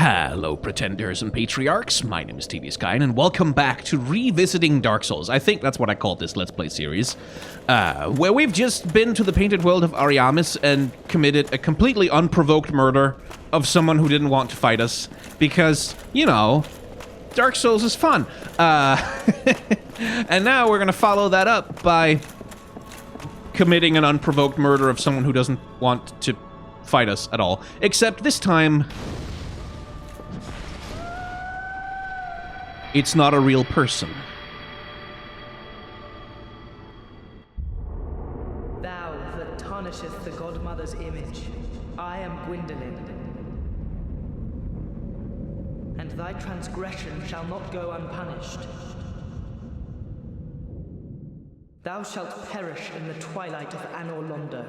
Hello, pretenders and patriarchs. My name is TV Skyen, and welcome back to Revisiting Dark Souls. I think that's what I called this Let's Play series, where we've just been to the painted world of Ariamis and committed a completely unprovoked murder of someone who didn't want to fight us, because, you know, Dark Souls is fun. And now we're gonna follow that up by committing an unprovoked murder of someone who doesn't want to fight us at all. Except this time, it's not a real person. Thou that tarnisheth the Godmother's image, I am Gwyndolin. And thy transgression shall not go unpunished. Thou shalt perish in the twilight of Anor Londo.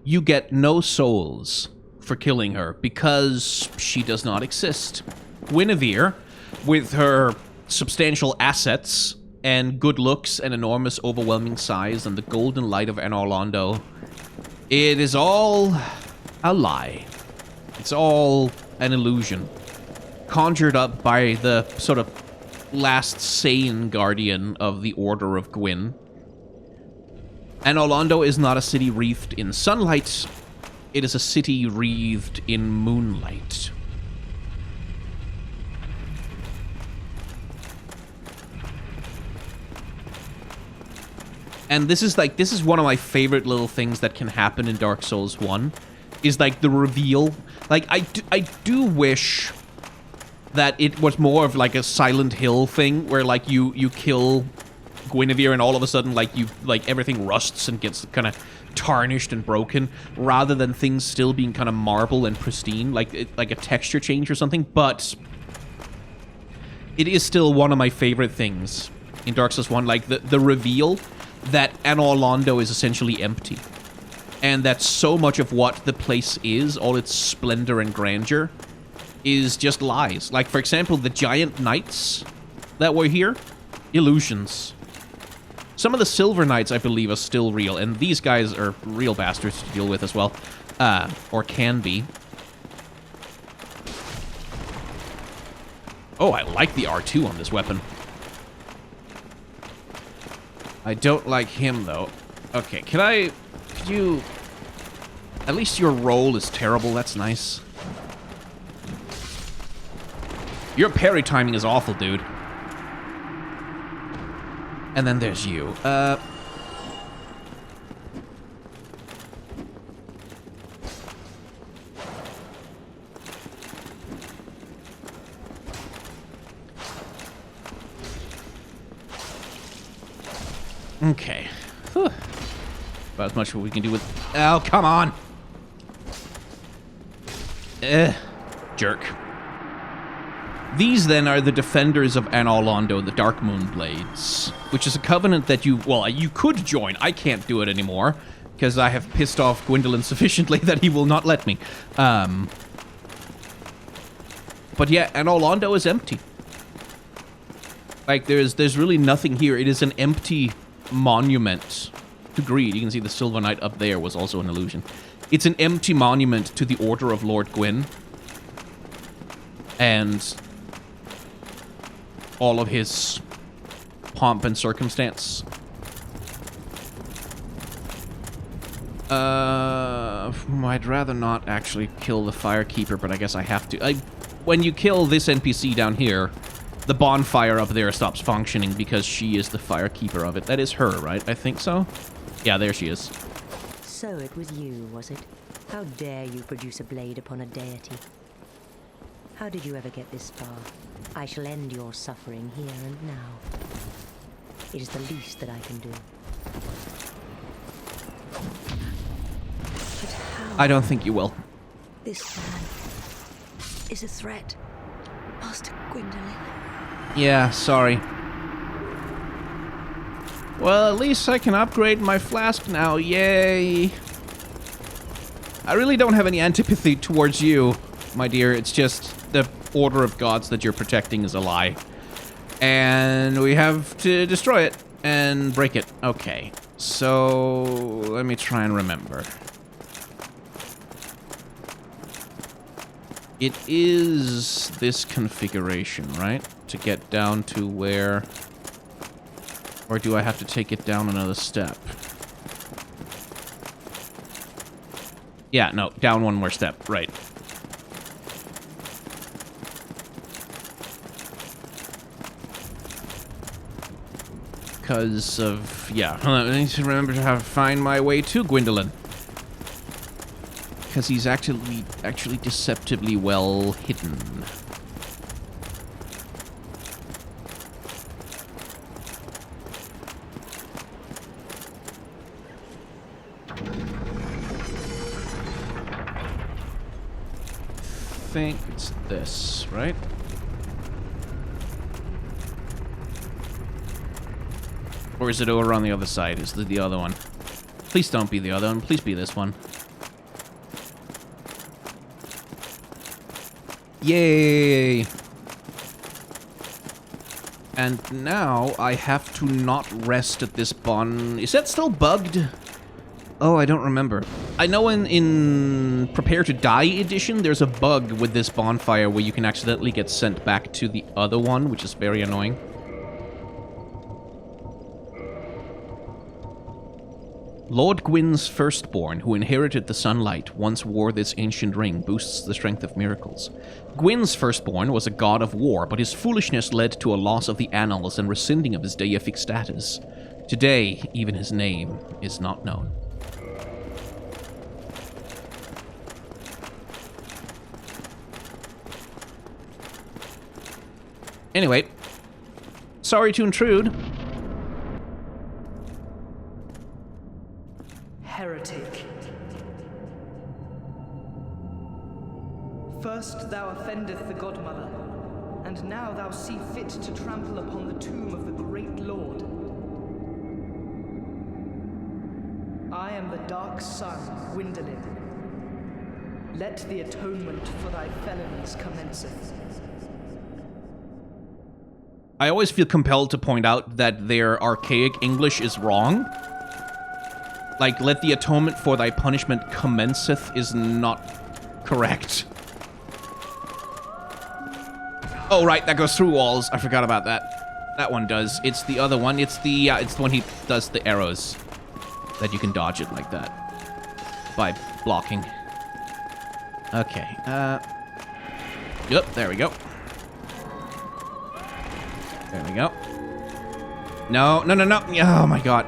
You get no souls for killing her because she does not exist. Guinevere, with her substantial assets and good looks and enormous overwhelming size and the golden light of Anor Londo, it is all a lie. It's all an illusion, conjured up by the sort of last sane guardian of the Order of Gwyn. Anor Londo is not a city wreathed in sunlight. It is a city wreathed in moonlight. And this is one of my favorite little things that can happen in Dark Souls 1, is like the reveal. Like, I do wish that it was more of like a Silent Hill thing, where like you kill Guinevere and all of a sudden like everything rusts and gets kind of tarnished and broken, rather than things still being kind of marble and pristine, like a texture change or something. But it is still one of my favorite things in Dark Souls 1, like the reveal that Anor Londo is essentially empty, and that so much of what the place is, all its splendor and grandeur, is just lies. Like, for example, the giant knights that were here, illusions. Some of the Silver Knights, I believe, are still real, and these guys are real bastards to deal with as well. Or can be. Oh, I like the R2 on this weapon. I don't like him, though. Okay, could you... At least your roll is terrible, that's nice. Your parry timing is awful, dude. And then there's you. Okay. Whew. About as much as we can do with... Oh, come on! Jerk. These, then, are the defenders of Anor Londo, the Dark Moon Blades, which is a covenant that you could join. I can't do it anymore, because I have pissed off Gwyndolin sufficiently that he will not let me. But yeah, Anor Londo is empty. Like, there's really nothing here. It is an empty monument to greed. You can see the Silver Knight up there was also an illusion. It's an empty monument to the Order of Lord Gwyn. And all of his pomp and circumstance. I'd rather not actually kill the Firekeeper, but I guess I have to. When you kill this NPC down here, the bonfire up there stops functioning because she is the Firekeeper of it. That is her, right? I think so? Yeah, there she is. So it was you, was it? How dare you produce a blade upon a deity? How did you ever get this far? I shall end your suffering here and now. It is the least that I can do. But how? I don't think you will. This man is a threat, Master Gwyndolin. Yeah, sorry. Well, at least I can upgrade my flask now, yay! I really don't have any antipathy towards you, my dear. It's just the Order of Gods that you're protecting is a lie. And we have to destroy it and break it. Okay, so let me try and remember. It is this configuration, right? To get down to where... Or do I have to take it down another step? Yeah, no, down one more step, right. Because of... Yeah, I need to remember to find my way to Gwyndolin. Because he's actually deceptively well hidden. I think it's this, right? Or is it over on the other side? Is it the other one? Please don't be the other one. Please be this one. Yay! And now I have to not rest at this bon... Is that still bugged? Oh, I don't remember. I know in Prepare to Die edition, there's a bug with this bonfire where you can accidentally get sent back to the other one, which is very annoying. Lord Gwyn's firstborn, who inherited the sunlight, once wore this ancient ring, boosts the strength of miracles. Gwyn's firstborn was a god of war, but his foolishness led to a loss of the annals and rescinding of his deific status. Today, even his name is not known. Anyway, sorry to intrude. Heretic. First thou offendeth the Godmother, and now thou see fit to trample upon the tomb of the great Lord. I am the dark sun, Gwyndolin. Let the atonement for thy felonies commenceth. I always feel compelled to point out that their archaic English is wrong. Like, let the atonement for thy punishment commenceth is not correct. Oh, right, that goes through walls. I forgot about that. That one does. It's the other one. It's the one he does the arrows. That you can dodge it like that. By blocking. Okay, Yep, there we go. There we go. No, no, no, no. Oh, my God.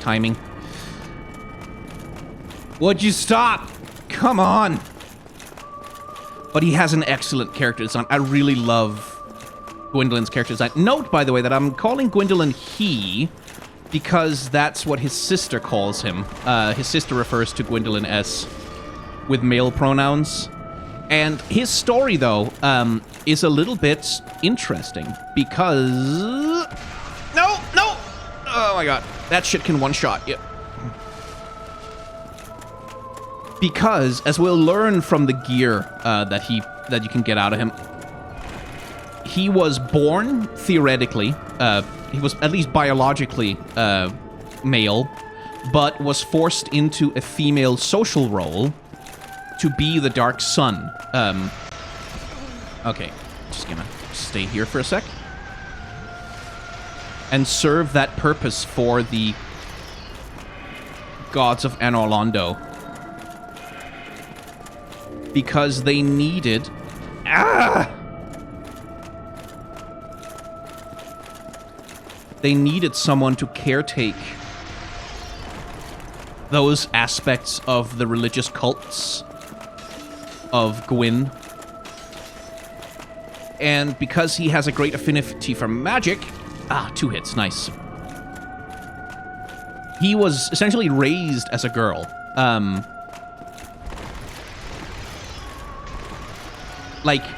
Timing. Would you stop? Come on. But he has an excellent character design. I really love Gwyndolin's character design. Note, by the way, that I'm calling Gwyndolin he because that's what his sister calls him. His sister refers to Gwyndolin as with male pronouns. And his story, though, is a little bit interesting because... No! No! Oh, my God. That shit can one-shot you. Because, as we'll learn from the gear that you can get out of him, he was born, theoretically, he was at least biologically male, but was forced into a female social role to be the Dark Sun. Okay, just gonna stay here for a sec. And serve that purpose for the gods of Anor Londo. Because they needed... They needed someone to caretake those aspects of the religious cults of Gwyn. And because he has a great affinity for magic... 2 hits, nice. He was essentially raised as a girl.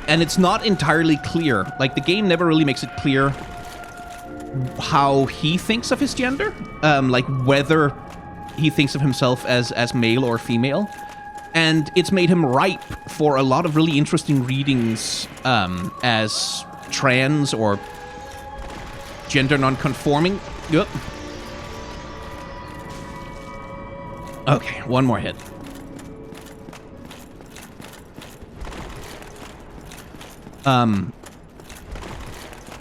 And it's not entirely clear. Like, the game never really makes it clear how he thinks of his gender. Like, whether he thinks of himself as male or female. And it's made him ripe for a lot of really interesting readings as trans or gender non-conforming. Yep. Okay, one more hit.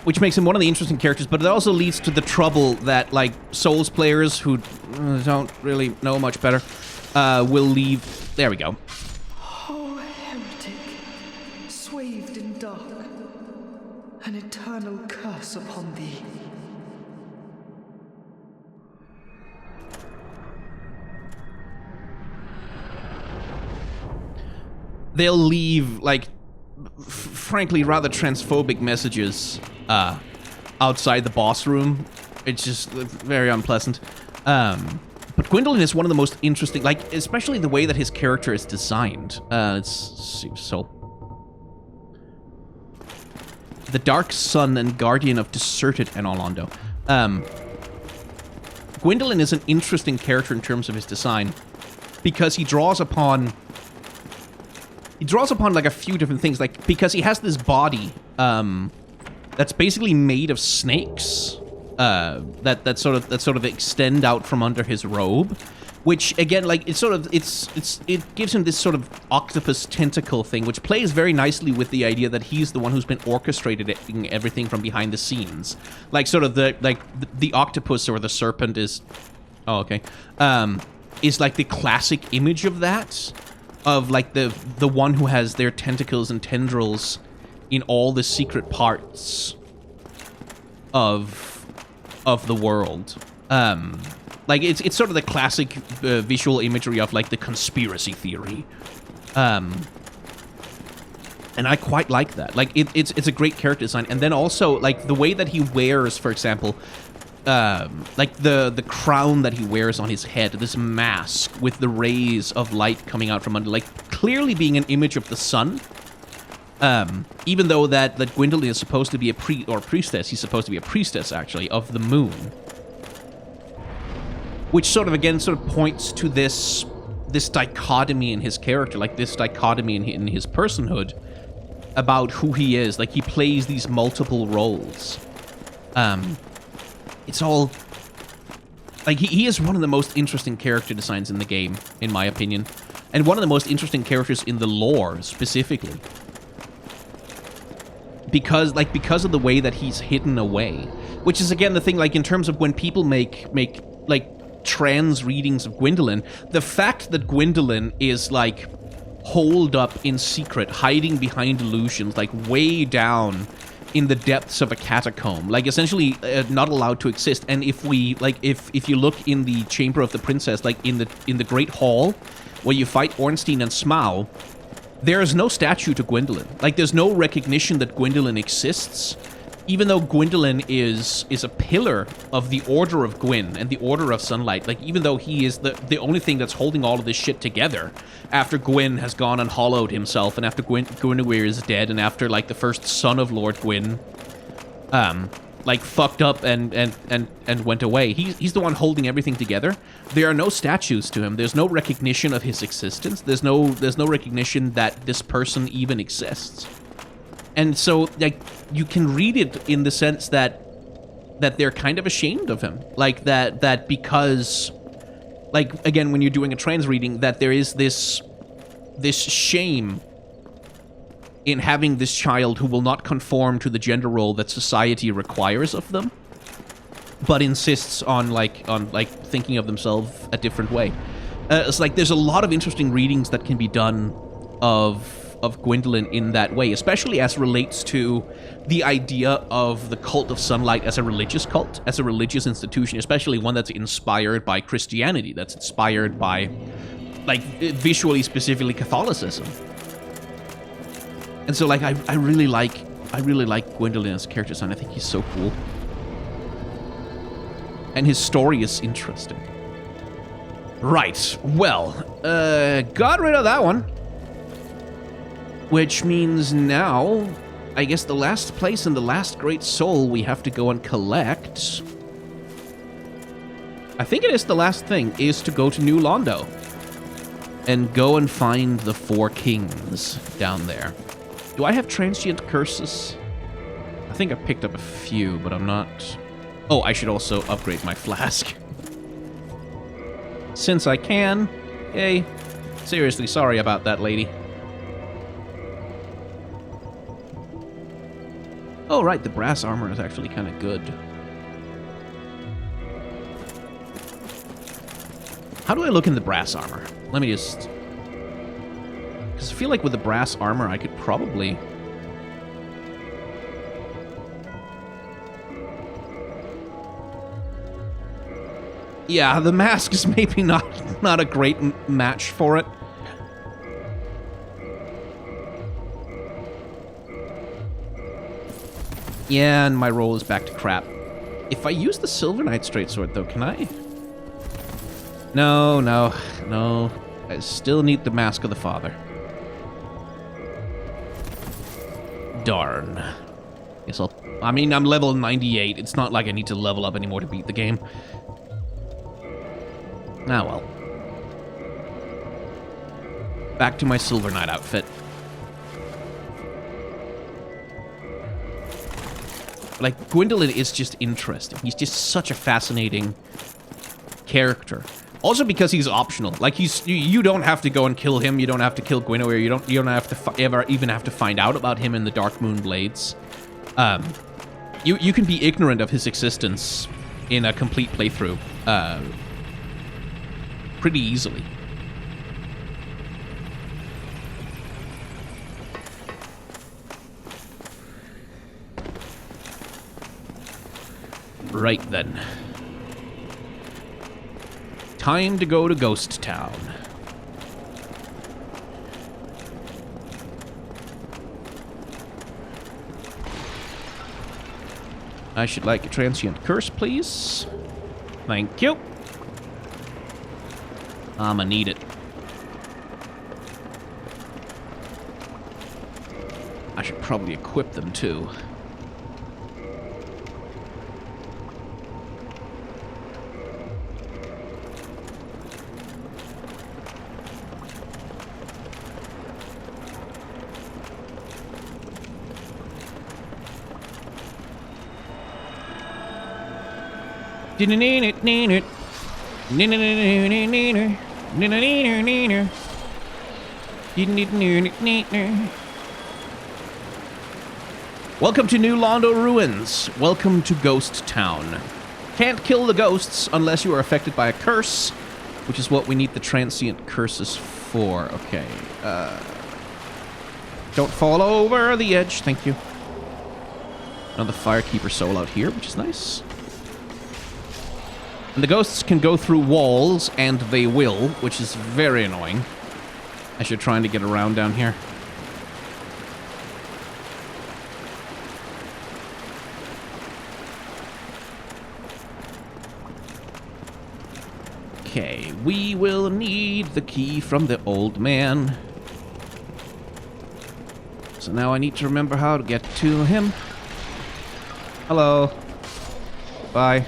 Which makes him one of the interesting characters, but it also leads to the trouble that, like, Souls players who don't really know much better will leave. There we go. Oh, heretic, swathed in dark, an eternal curse upon thee. They'll leave, like, frankly, rather transphobic messages outside the boss room. It's just very unpleasant. But Gwyndolin is one of the most interesting, like, especially the way that his character is designed. It's so... The Dark Sun and Guardian of Deserted Anor Londo. Gwyndolin is an interesting character in terms of his design, because he draws upon like a few different things, like because he has this body that's basically made of snakes that sort of extend out from under his robe, which again, like, it gives him this sort of octopus tentacle thing, which plays very nicely with the idea that he's the one who's been orchestrating everything from behind the scenes. Like, sort of the octopus or the serpent is is like the classic image of that. Of, like, the one who has their tentacles and tendrils in all the secret parts of the world. Like, it's sort of the classic visual imagery of, like, the conspiracy theory. And I quite like that. Like, it's a great character design. And then also, like, the way that he wears, for example... like the crown that he wears on his head, this mask with the rays of light coming out from under, like, clearly being an image of the sun. Even though that Gwyndolin is supposed to be a priestess, he's supposed to be a priestess, actually, of the moon. Which sort of points to this dichotomy in his character, like this dichotomy in his personhood about who he is. Like, he plays these multiple roles. It's all... Like, he is one of the most interesting character designs in the game, in my opinion. And one of the most interesting characters in the lore, specifically. Because of the way that he's hidden away. Which is, again, the thing, like, in terms of when people make like, trans readings of Gwyndolin, the fact that Gwyndolin is, like, holed up in secret, hiding behind illusions, like, way down... in the depths of a catacomb, like, essentially not allowed to exist. And if we, like, if you look in the Chamber of the Princess, like, in the Great Hall, where you fight Ornstein and Smaug, there is no statue to Gwyndolin. Like, there's no recognition that Gwyndolin exists, even though Gwyndolin is a pillar of the Order of Gwyn and the Order of Sunlight. Like, even though he is the only thing that's holding all of this shit together, after Gwyn has gone and hollowed himself, and after Guinevere is dead, and after, like, the first son of Lord Gwyn, like, fucked up and went away. He's the one holding everything together. There are no statues to him. There's no recognition of his existence. There's no recognition that this person even exists. And so, like, you can read it in the sense that they're kind of ashamed of him. Like, that because, like, again, when you're doing a trans reading, that there is this shame in having this child who will not conform to the gender role that society requires of them, but insists on thinking of themselves a different way. It's like there's a lot of interesting readings that can be done of Gwyndolin in that way, especially as relates to the idea of the cult of sunlight as a religious cult, as a religious institution, especially one that's inspired by Christianity, that's inspired by, like, visually, specifically Catholicism. And so, like, I really like Gwyndolin as a character design. I think he's so cool. And his story is interesting. Right, well, got rid of that one. Which means now, I guess the last place and the last great soul we have to go and collect, I think it is the last thing, is to go to New Londo. and go and find the 4 kings down there. Do I have transient curses? I think I picked up a few, but I'm not... Oh, I should also upgrade my flask. Since I can. Yay. Seriously, sorry about that, lady. Oh, right, the brass armor is actually kind of good. How do I look in the brass armor? Let me just... Because I feel like with the brass armor, I could probably... Yeah, the mask is maybe not a great match for it. Yeah, and my roll is back to crap. If I use the Silver Knight Straight-Sword, though, can I? No, no, no. I still need the Mask of the Father. Darn. Guess I'll... I mean, I'm level 98. It's not like I need to level up anymore to beat the game. Ah, well. Back to my Silver Knight outfit. Like, Gwyndolin is just interesting. He's just such a fascinating character. Also because he's optional. Like, you don't have to go and kill him. You don't have to kill Guinevere. You don't have to ever even have to find out about him in the Dark Moon Blades. You can be ignorant of his existence in a complete playthrough. Pretty easily. Right then. Time to go to Ghost Town. I should like a transient curse, please. Thank you. I'ma need it. I should probably equip them too. Welcome to New Londo Ruins. Welcome to Ghost Town. Can't kill the ghosts unless you are affected by a curse, which is what we need the transient curses for. Okay. Don't fall over the edge. Thank you. Another Firekeeper soul out here, which is nice. And the ghosts can go through walls, and they will, which is very annoying. I should try to get around down here. Okay, we will need the key from the old man. So now I need to remember how to get to him. Hello. Bye.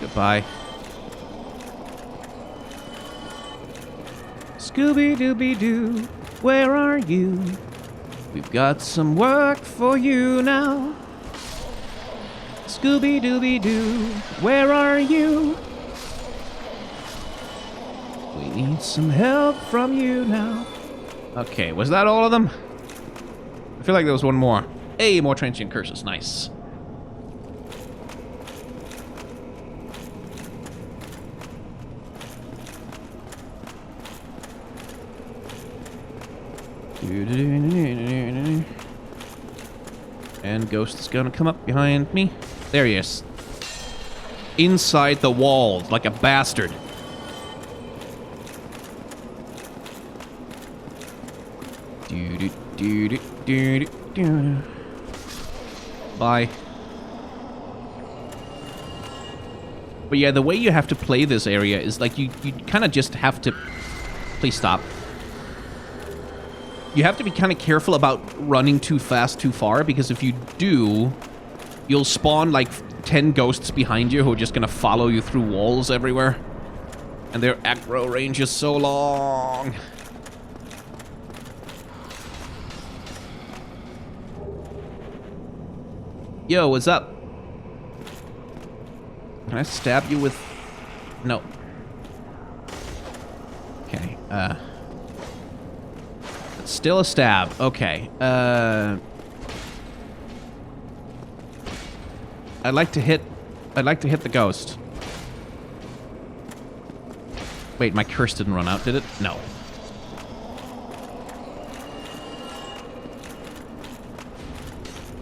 Goodbye. Scooby-Dooby-Doo, where are you? We've got some work for you now. Scooby-Dooby-Doo, where are you? We need some help from you now. Okay, was that all of them? I feel like there was one more. Hey, more transient curses, nice. And Ghost is gonna come up behind me. There he is. Inside the wall, like a bastard. Bye. But yeah, the way you have to play this area is like you kind of just have to... Please stop. You have to be kind of careful about running too fast too far, because if you do, you'll spawn like 10 ghosts behind you who are just going to follow you through walls everywhere. And their aggro range is so long. Yo, what's up? Can I stab you with... No. Okay, it's still a stab. Okay, I'd like to hit the ghost. Wait, my curse didn't run out, did it? No.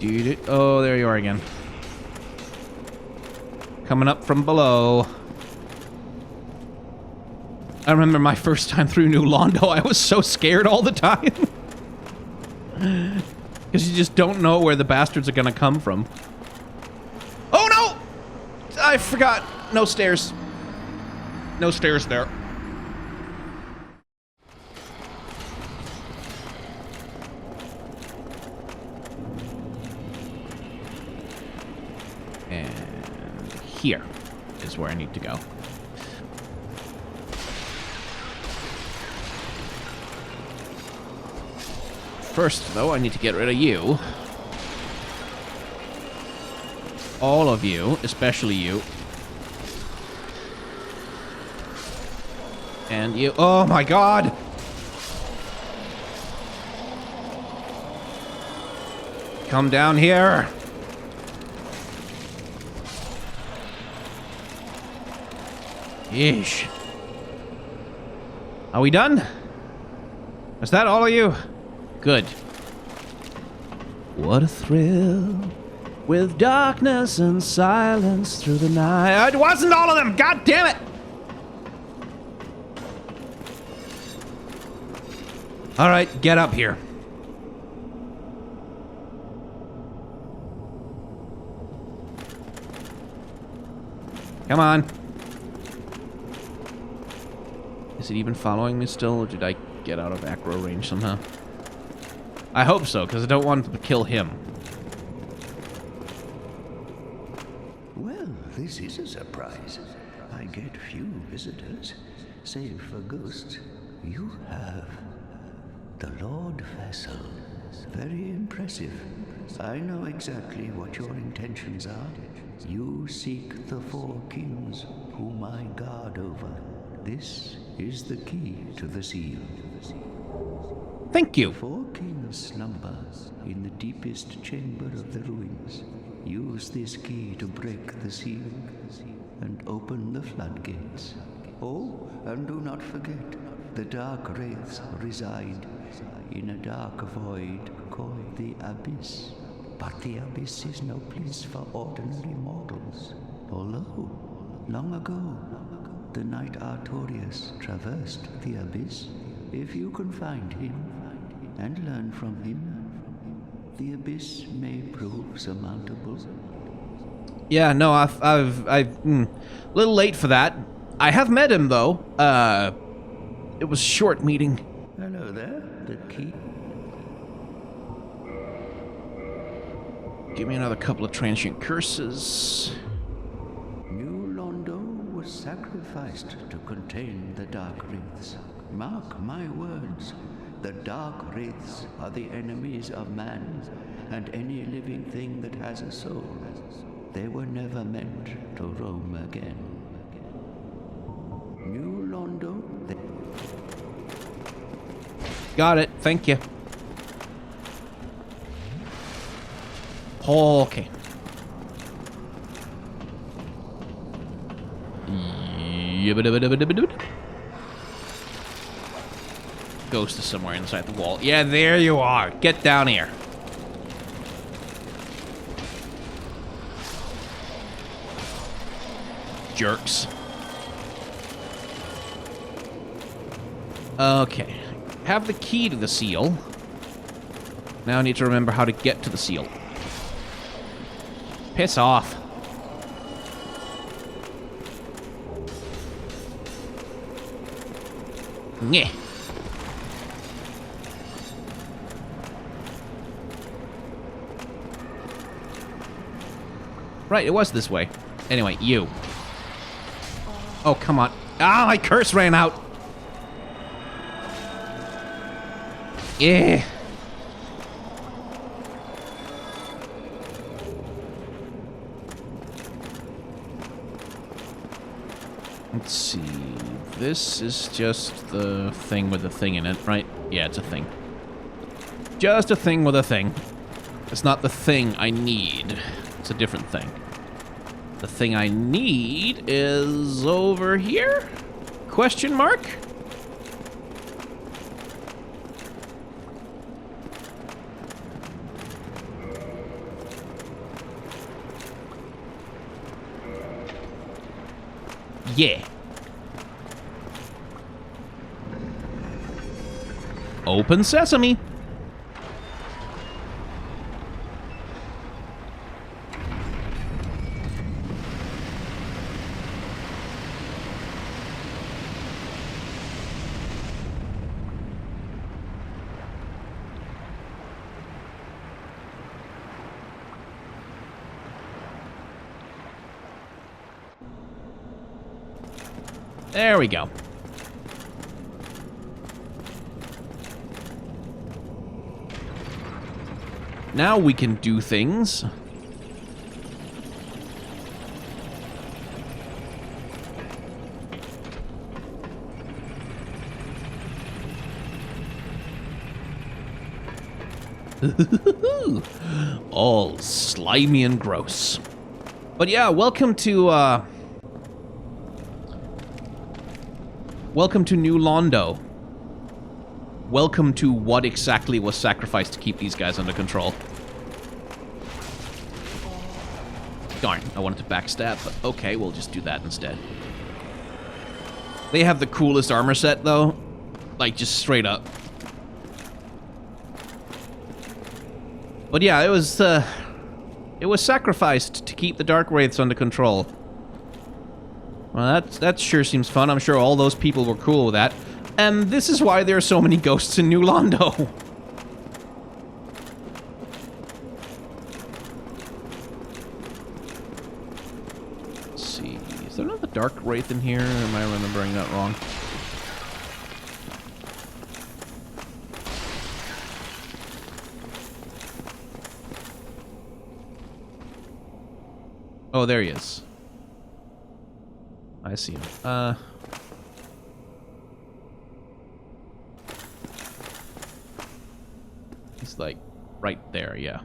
Dude, oh, there you are again. Coming up from below. I remember my first time through New Londo, I was so scared all the time. Because you just don't know where the bastards are gonna come from. Oh no! I forgot. No stairs. No stairs there. And here is where I need to go. First, though, I need to get rid of you. All of you, especially you. And you. Oh my god! Come down here. Yeesh. Are we done? Is that all of you? Good. What a thrill. With darkness and silence through the night. It wasn't all of them! God damn it! Alright, get up here. Come on. Is it even following me still, or did I get out of aggro range somehow? I hope so, because I don't want to kill him. Well, this is a surprise. I get few visitors, save for ghosts. You have the Lord Vessel. Very impressive. I know exactly what your intentions are. You seek the four kings whom I guard over. This is the key to the seal. Thank you. The four kings slumber in the deepest chamber of the ruins. Use this key to break the seal and open the floodgates. Oh, and do not forget, the dark wraiths reside in a dark void called the Abyss. But the Abyss is no place for ordinary mortals. Although, long ago, the knight Artorius traversed the Abyss. If you can find him and learn from him, the Abyss may prove surmountable. Yeah, no, a little late for that. I have met him though. It was a short meeting. Hello there, the key. Give me another couple of transient curses. New Londo was sacrificed to contain the Dark Wraiths. Mark my words, the Dark Wraiths are the enemies of man and any living thing that has a soul. They were never meant to roam again. New Londo... Got it, thank you. Okay. Ghost is somewhere inside the wall. Yeah, there you are. Get down here. Jerks. Okay. Have the key to the seal. Now I need to remember how to get to the seal. Piss off. Nyeh. Right, it was this way. Anyway, you. Oh, come on. Ah, my curse ran out. Yeah. Let's see. This is just the thing with the thing in it, right? Yeah, it's a thing. Just a thing with a thing. It's not the thing I need. It's a different thing. The thing I need is over here? Question mark? Yeah. Open sesame. There we go. Now we can do things. All slimy and gross. But yeah, welcome to New Londo. Welcome to what exactly was sacrificed to keep these guys under control. Darn, I wanted to backstab, but okay, we'll just do that instead. They have the coolest armor set, though. Like, just straight up. But yeah, it was sacrificed to keep the Dark Wraiths under control. Well, that sure seems fun. I'm sure all those people were cool with that. And this is why there are so many ghosts in New Londo. Let's see. Is there another Dark Wraith in here? Or am I remembering that wrong? Oh, there he is. I see him. He's like right there, yeah.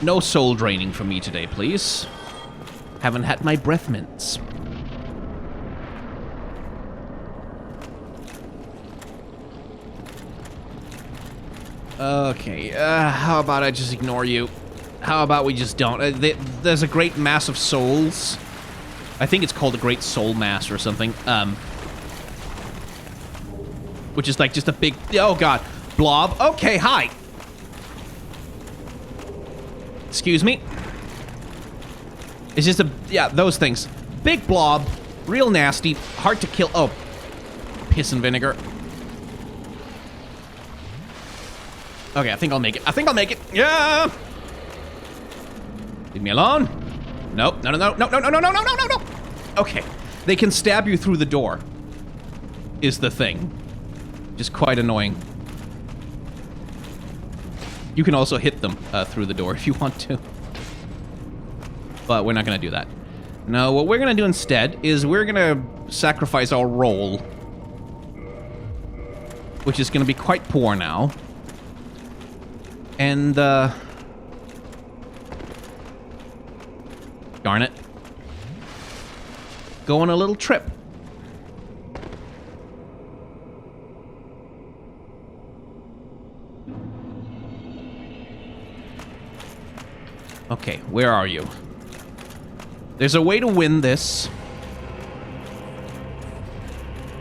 No soul draining from me today, please. Haven't had my breath mints. Okay, how about I just ignore you? How about we just don't? There's a great mass of souls. I think it's called a great soul mass or something. Which is like just a big, oh god, blob. Okay, hi. Excuse me. It's just a, yeah, those things. Big blob, real nasty, hard to kill. Oh, piss and vinegar. Okay, I think I'll make it. I think I'll make it. Yeah! Leave me alone. Nope. No, no, no, no, no, no, no, no, no, no, no, no. Okay. They can stab you through the door. Is the thing. Just quite annoying. You can also hit them through the door if you want to. But we're not going to do that. No, what we're going to do instead is we're going to sacrifice our roll. Which is going to be quite poor now. And, darn it. Go on a little trip. Okay, where are you? There's a way to win this.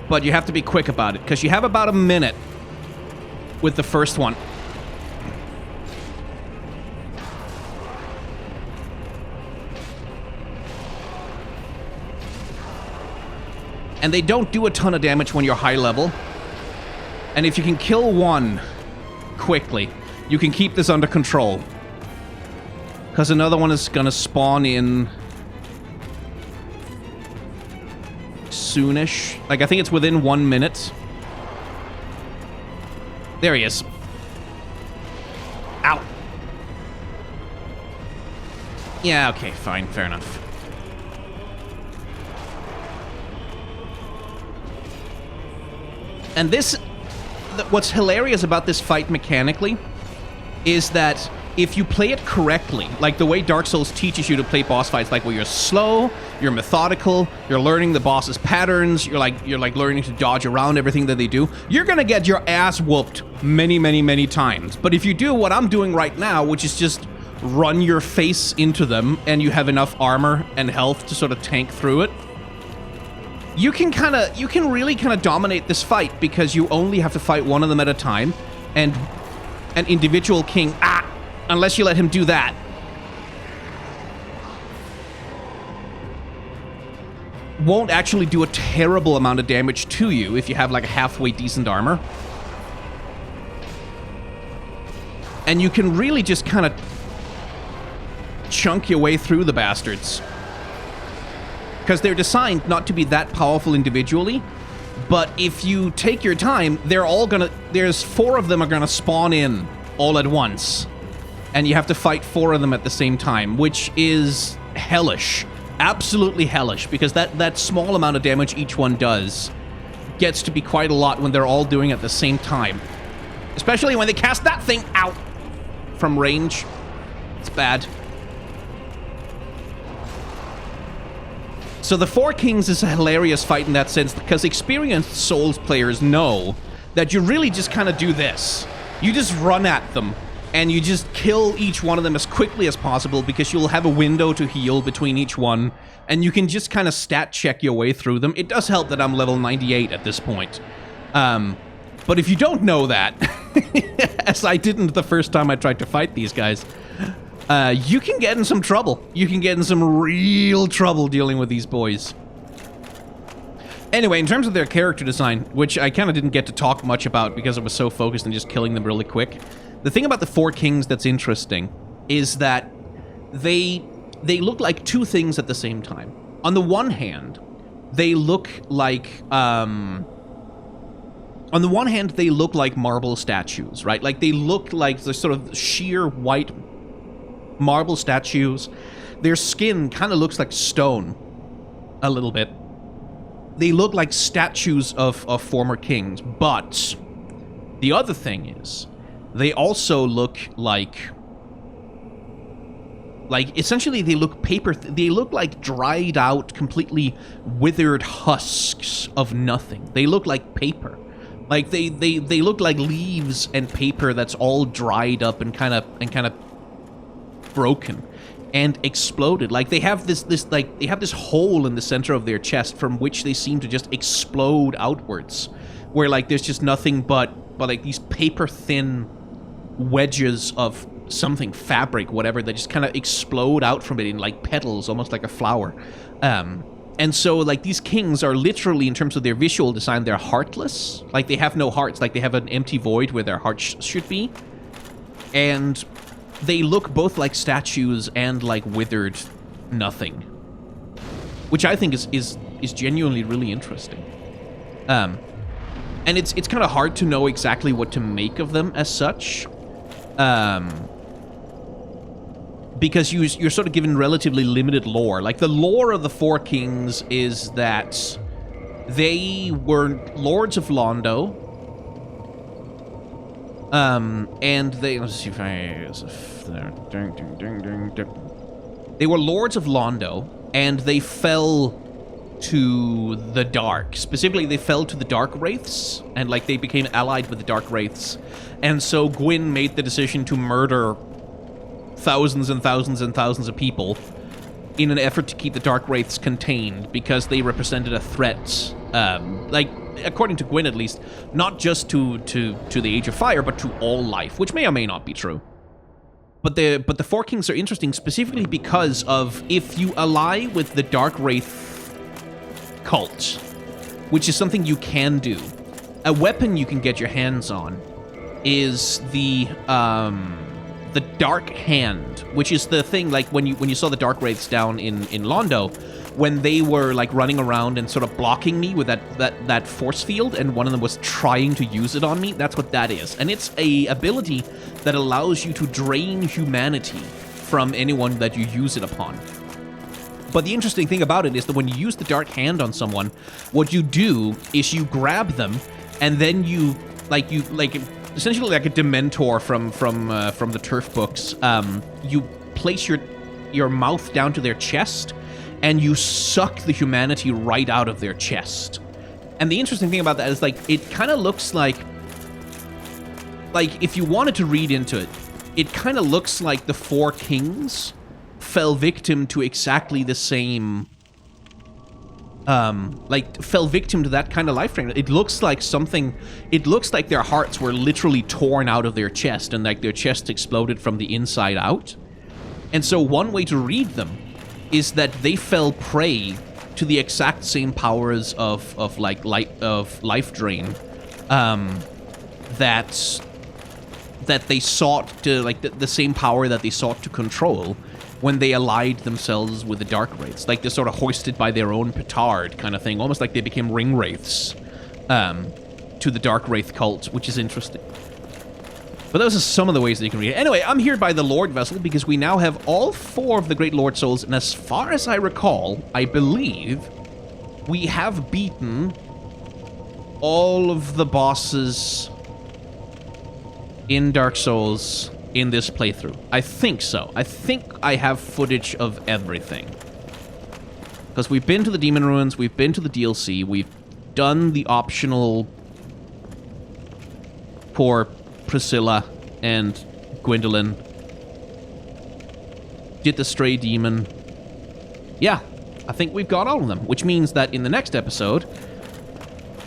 But you have to be quick about it, because you have about a minute with the first one. And they don't do a ton of damage when you're high level. And if you can kill one quickly, you can keep this under control. Because another one is gonna spawn in soonish. Like, I think it's within 1 minute. There he is. Ow. Yeah, okay, fine, fair enough. And this... What's hilarious about this fight mechanically is that if you play it correctly, like the way Dark Souls teaches you to play boss fights, like where you're slow, you're methodical, you're learning the boss's patterns, you're like learning to dodge around everything that they do, you're gonna get your ass whooped many, many, many times. But if you do what I'm doing right now, which is just run your face into them, and you have enough armor and health to sort of tank through it, you can really kind of dominate this fight, because you only have to fight one of them at a time, and an individual king, unless you let him do that, won't actually do a terrible amount of damage to you if you have like a halfway decent armor. And you can really just kind of chunk your way through the bastards. Because they're designed not to be that powerful individually, but if you take your time, there's 4 of them are gonna spawn in all at once. And you have to fight 4 of them at the same time, which is hellish. Absolutely hellish, because that small amount of damage each one does gets to be quite a lot when they're all doing it at the same time. Especially when they cast that thing out from range. It's bad. So the Four Kings is a hilarious fight in that sense, because experienced Souls players know that you really just kind of do this. You just run at them, and you just kill each one of them as quickly as possible, because you'll have a window to heal between each one, and you can just kind of stat check your way through them. It does help that I'm level 98 at this point. But if you don't know that, as I didn't the first time I tried to fight these guys, you can get in some trouble. You can get in some real trouble dealing with these boys. Anyway, in terms of their character design, which I kind of didn't get to talk much about because I was so focused on just killing them really quick, the thing about the Four Kings that's interesting is that they look like 2 things at the same time. On the one hand, they look like marble statues, right? Like, they look like the sort of sheer white marble statues. Their skin kind of looks like stone a little bit. They look like statues of former kings, but the other thing is they also look like essentially they look they look like dried out, completely withered husks of nothing. They look like paper. Like they look like leaves and paper that's all dried up and kind of broken and exploded. Like they have this hole in the center of their chest from which they seem to just explode outwards, where like there's just nothing but like these paper thin wedges of something, fabric, whatever, that just kind of explode out from it in like petals, almost like a flower. And so like these kings are literally, in terms of their visual design, they're heartless. Like they have no hearts. Like they have an empty void where their hearts should be. And they look both like statues and like withered nothing, which I think is genuinely really interesting. And it's kind of hard to know exactly what to make of them as such, because you're sort of given relatively limited lore. Like the lore of the Four Kings is that they were lords of Londo. And they, let's see if they were lords of Londo, and they fell to the dark. Specifically, they fell to the Dark Wraiths, and like they became allied with the Dark Wraiths. And so Gwyn made the decision to murder thousands and thousands and thousands of people in an effort to keep the Dark Wraiths contained, because they represented a threat, like, according to Gwyn at least, not just to the Age of Fire, but to all life, which may or may not be true. But the Four Kings are interesting specifically because of, if you ally with the Dark Wraith cult, which is something you can do, a weapon you can get your hands on is the the Dark Hand, which is the thing, like, when you saw the Dark Wraiths down in Londo, when they were, like, running around and sort of blocking me with that force field, and one of them was trying to use it on me, that's what that is. And it's a ability that allows you to drain humanity from anyone that you use it upon. But the interesting thing about it is that when you use the Dark Hand on someone, what you do is you grab them, and then you essentially like a Dementor from the Turf books. You place your mouth down to their chest, and you suck the humanity right out of their chest. And the interesting thing about that is, like, it kind of looks like if you wanted to read into it, it kind of looks like the Four Kings fell victim to exactly the same, fell victim to that kind of life drain. It looks like their hearts were literally torn out of their chest, and like their chest exploded from the inside out. And so one way to read them is that they fell prey to the exact same powers of life drain, that they sought to, like, the same power that they sought to control when they allied themselves with the Dark Wraiths. Like, they're sort of hoisted by their own petard kind of thing, almost like they became ring wraiths to the Dark Wraith cult, which is interesting. But those are some of the ways that you can read it. Anyway, I'm here by the Lord Vessel because we now have all 4 of the Great Lord Souls, and as far as I recall, I believe we have beaten all of the bosses in Dark Souls in this playthrough. I think so. I think I have footage of everything. Because we've been to the Demon Ruins, we've been to the DLC, we've done the optional for Priscilla and Gwyndolin. Did the Stray Demon. Yeah, I think we've got all of them, which means that in the next episode,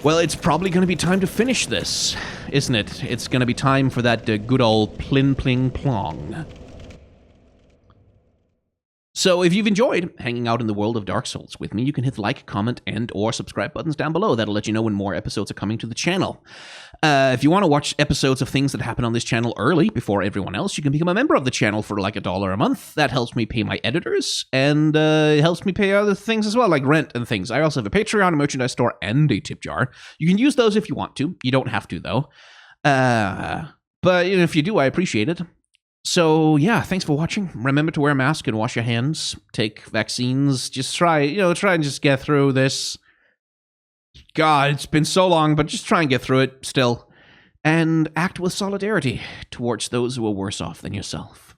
well, it's probably going to be time to finish this, isn't it? It's going to be time for that good old plin pling plong. So if you've enjoyed hanging out in the world of Dark Souls with me, you can hit the like, comment, and or subscribe buttons down below. That'll let you know when more episodes are coming to the channel. If you want to watch episodes of things that happen on this channel early before everyone else, you can become a member of the channel for like $1 a month. That helps me pay my editors, and it helps me pay other things as well, like rent and things. I also have a Patreon, a merchandise store, and a tip jar. You can use those if you want to. You don't have to, though. But if you do, I appreciate it. So, yeah, thanks for watching. Remember to wear a mask and wash your hands. Take vaccines. Just try and just get through this. God, it's been so long, but just try and get through it still. And act with solidarity towards those who are worse off than yourself.